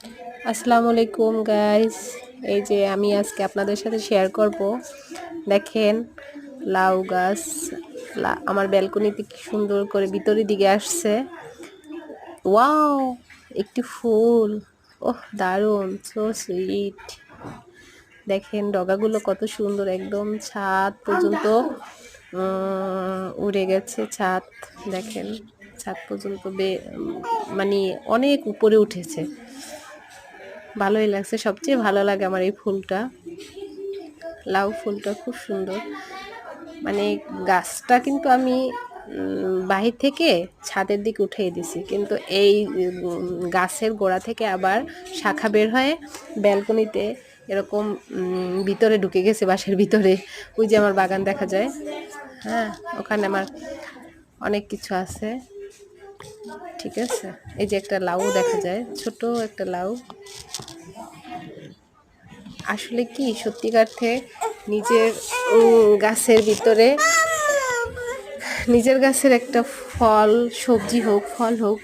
আসসালামু আলাইকুম গাইস। এই যে আমি আজকে আপনাদের সাথে শেয়ার করব, দেখেন লাউ গাছ আমার ব্যালকনিতে কি সুন্দর করে ভিতরের দিকে আসছে। ওয়াও, একটি ফুল, ওহ দারুণ, সো সুইট। দেখেন ডগাগুলো কত সুন্দর, একদম ছাদ পর্যন্ত উড়ে গেছে। ছাদ দেখেন, ছাদ পর্যন্ত মানে অনেক উপরে উঠেছে। ভালোই লাগছে, সবচেয়ে ভালো লাগে আমার এই ফুলটা, লাউ ফুলটা খুব সুন্দর। মানে গাছটা কিন্তু আমি বাহির থেকে ছাদের দিকে উঠিয়ে দিছি, কিন্তু এই গাছের গোড়া থেকে আবার শাখা বের হয়ে ব্যালকনিতে এরকম ভিতরে ঢুকে গেছে, বাসার ভিতরে। ওই যে আমার বাগান দেখা যায়, হ্যাঁ, ওখানে আমার অনেক কিছু আছে। ঠিক আছে, এই যে একটা লাউ দেখা যায়, ছোট একটা লাউ। আসলে কি সত্যিকার্থে নিজের গাছের ভিতরে, নিজের গাছের একটা ফল, সবজি হোক ফল হোক,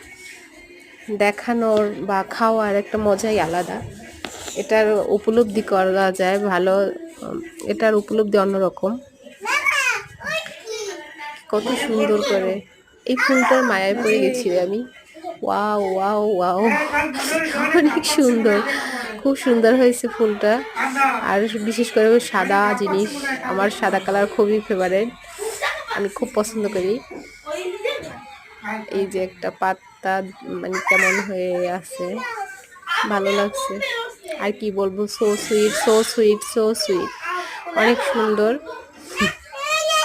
দেখানোর বা খাওয়ার একটা মজাই আলাদা। এটার উপলব্ধি করা যায় ভালো, এটার উপলব্ধি অন্যরকম। কত সুন্দর করে এই ফুলটার মায়ায় পড়ে গেছি আমি। ওয়াও ওয়াও ওয়াও, অনেক সুন্দর, খুব সুন্দর হয়েছে ফুলটা। আর বিশেষ করে সাদা জিনিস, আমার সাদা কালার খুবই ফেভারিট, আমি খুব পছন্দ করি। এই যে একটা পাতা মানে কেমন হয়ে আছে, ভালো লাগছে। আর কি বলবো, so sweet, so sweet, so sweet, অনেক সুন্দর।